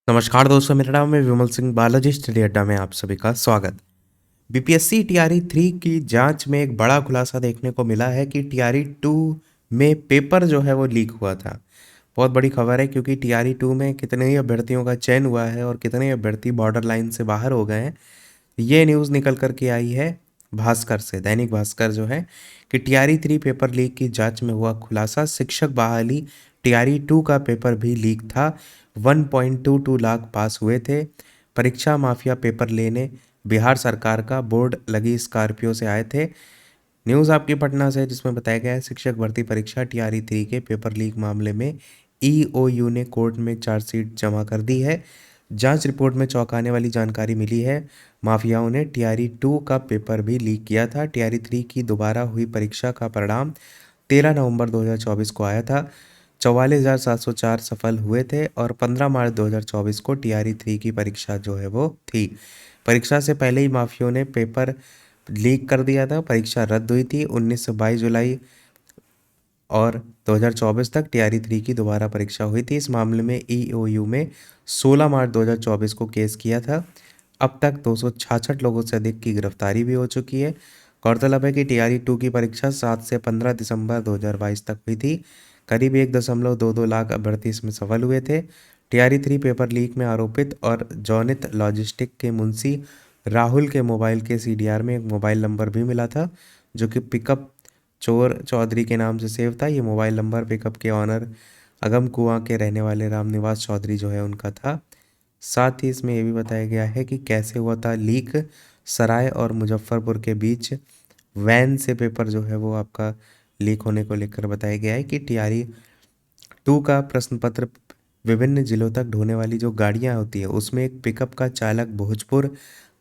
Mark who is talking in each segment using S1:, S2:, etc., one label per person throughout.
S1: नमस्कार दोस्तों, मेरा नाम है विमल सिंह। बालाजी स्टडी अड्डा में आप सभी का स्वागत। बीपीएससी टीआरई 3 की जांच में एक बड़ा खुलासा देखने को मिला है कि टीआरई 2 में पेपर जो है वो लीक हुआ था। बहुत बड़ी खबर है क्योंकि टीआरई 2 में कितने ही अभ्यर्थियों का चयन हुआ है और कितने ही अभ्यर्थी बॉर्डर लाइन से बाहर हो गए हैं। ये न्यूज़ निकल कर के आई है भास्कर से, दैनिक भास्कर जो है कि टीआरई 3 पेपर लीक की जांच में हुआ खुलासा। शिक्षक बहाली टीआरई 2 का पेपर भी लीक था। 1.22 लाख पास हुए थे। परीक्षा माफिया पेपर लेने बिहार सरकार का बोर्ड लगी स्कॉर्पियो से आए थे। न्यूज़ आपकी पटना से, जिसमें बताया गया है शिक्षक भर्ती परीक्षा टीआरई 3 के पेपर लीक मामले में ईओयू ने कोर्ट में चार्जशीट जमा कर दी है। जांच रिपोर्ट में चौंकाने वाली जानकारी मिली है। माफियाओं ने टीआरई 2 का पेपर भी लीक किया था। टीआरई 3 की दोबारा हुई परीक्षा का परिणाम 13 नवंबर 2024 को आया था। 44,704 सफल हुए थे और 15 मार्च 2024 को टीआरई 3 की परीक्षा जो है वो थी। परीक्षा से पहले ही माफियाओं ने पेपर लीक कर दिया था। परीक्षा रद्द हुई थी। 19 से 22 जुलाई और 2024 तक टीआरई 3 की दोबारा परीक्षा हुई थी। इस मामले में ईओयू में 16 मार्च 2024 को केस किया था। अब तक 266 लोगों से अधिक की गिरफ्तारी भी हो चुकी है। गौरतलब है कि टीआरई 2 की परीक्षा 7 से 15 दिसंबर 2022 तक हुई थी। करीब 1.22 लाख अभ्यर्थी इसमें सफल हुए थे। टीआरई 3 पेपर लीक में आरोपित और जौनित लॉजिस्टिक के मुंशी राहुल के मोबाइल के सीडीआर में एक मोबाइल नंबर भी मिला था, जो कि पिकअप चोर चौधरी के नाम से सेव था। ये मोबाइल नंबर पिकअप के ऑनर अगम कुआं के रहने वाले रामनिवास चौधरी जो है उनका था। साथ ही इसमें ये भी बताया गया है कि कैसे हुआ था लीक। सराय और मुजफ्फरपुर के बीच वैन से पेपर जो है वो आपका लीक होने को लेकर बताया गया है कि टीआरई 2 का प्रश्न पत्र विभिन्न जिलों तक ढोने वाली जो गाड़ियां होती है उसमें एक पिकअप का चालक भोजपुर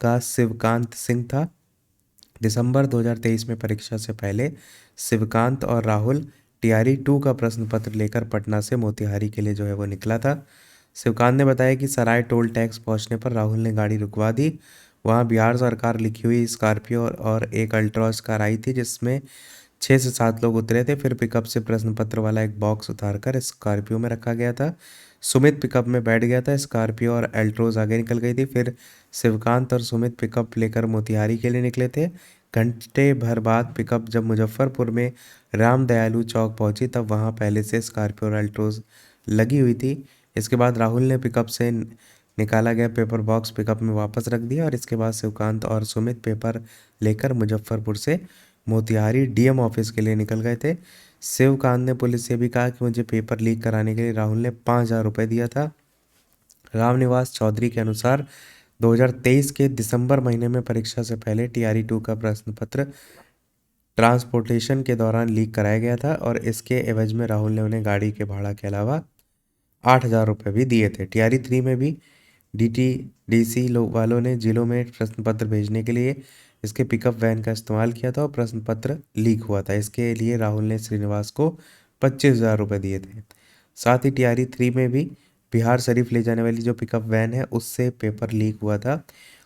S1: का शिवकांत सिंह था। दिसंबर 2023 में परीक्षा से पहले शिवकांत और राहुल टीआरई 2 का प्रश्न पत्र लेकर पटना से मोतिहारी के लिए जो है वो निकला था। शिवकांत ने बताया कि सराय टोल टैक्स पहुंचने पर राहुल ने गाड़ी रुकवा दी। वहां बिहार सरकार लिखी हुई स्कॉर्पियो और एक अल्ट्रॉस कार आई थी, जिसमें 6 से 7 लोग उतरे थे। फिर पिकअप से प्रश्न पत्र वाला एक बॉक्स उतारकर स्कॉर्पियो में रखा गया था। सुमित पिकअप में बैठ गया था। स्कॉर्पियो और अल्ट्रोज आगे निकल गई थी। फिर शिवकांत और सुमित पिकअप लेकर मोतिहारी के लिए निकले थे। घंटे भर बाद पिकअप जब मुजफ्फरपुर में राम दयालु चौक पहुंची, तब वहां पहले से स्कॉर्पियो और अल्ट्रोज लगी हुई थी। इसके बाद राहुल ने पिकअप से निकाला गया पेपर बॉक्स पिकअप में वापस रख दिया और इसके बाद शिवकांत और सुमित पेपर लेकर मुजफ्फरपुर से मोतिहारी डीएम ऑफिस के लिए निकल गए थे। शिवकांत ने पुलिस से भी कहा कि मुझे पेपर लीक कराने के लिए राहुल ने 5,000 रुपये दिया था। रामनिवास चौधरी के अनुसार 2023 के दिसंबर महीने में परीक्षा से पहले टीआरई 2 का प्रश्न पत्र ट्रांसपोर्टेशन के दौरान लीक कराया गया था और इसके एवज में राहुल ने उन्हें गाड़ी के भाड़ा के अलावा 8,000 रुपये भी दिए थे। टीआरई 3 में भी डीटीडीसी वालों ने जिलों में प्रश्न पत्र भेजने के लिए इसके पिकअप वैन का इस्तेमाल किया था और प्रश्न पत्र लीक हुआ था। इसके लिए राहुल ने श्रीनिवास को 25,000 रुपये दिए थे। साथ ही टीआरई 3 में भी बिहार शरीफ ले जाने वाली जो पिकअप वैन है उससे पेपर लीक हुआ था।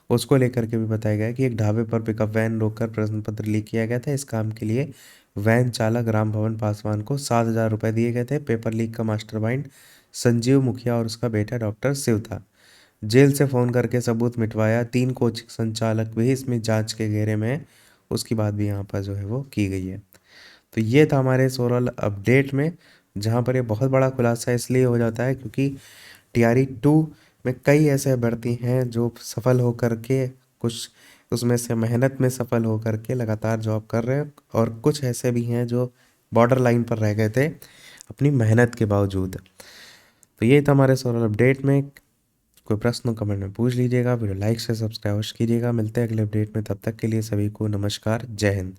S1: उसको लेकर के भी बताया गया कि एक ढाबे पर पिकअप वैन रोककर प्रश्न पत्र लीक किया गया था। इस काम के लिए वैन चालक राम भवन पासवान को 7,000 रुपये दिए गए थे। पेपर लीक का मास्टरमाइंड संजीव मुखिया और उसका बेटा डॉक्टर शिव था। जेल से फ़ोन करके सबूत मिटवाया। 3 कोचिंग संचालक भी इसमें जांच के घेरे में हैं। उसकी बात भी यहाँ पर जो है वो की गई है। तो ये था हमारे इस ओवरऑल अपडेट में, जहाँ पर ये बहुत बड़ा खुलासा इसलिए हो जाता है क्योंकि टीआरई 2 में कई ऐसे अभ्यर्थी हैं जो सफल होकर के, कुछ उसमें से मेहनत में सफल होकर के लगातार जॉब कर रहे हैं और कुछ ऐसे भी हैं जो बॉर्डर लाइन पर रह गए थे अपनी मेहनत के बावजूद। तो ये था हमारे सोलर अपडेट में। कोई प्रश्न कमेंट में पूछ लीजिएगा। वीडियो लाइक से सब्सक्राइब कीजिएगा। मिलते हैं अगले अपडेट में, तब तक के लिए सभी को नमस्कार, जय हिंद।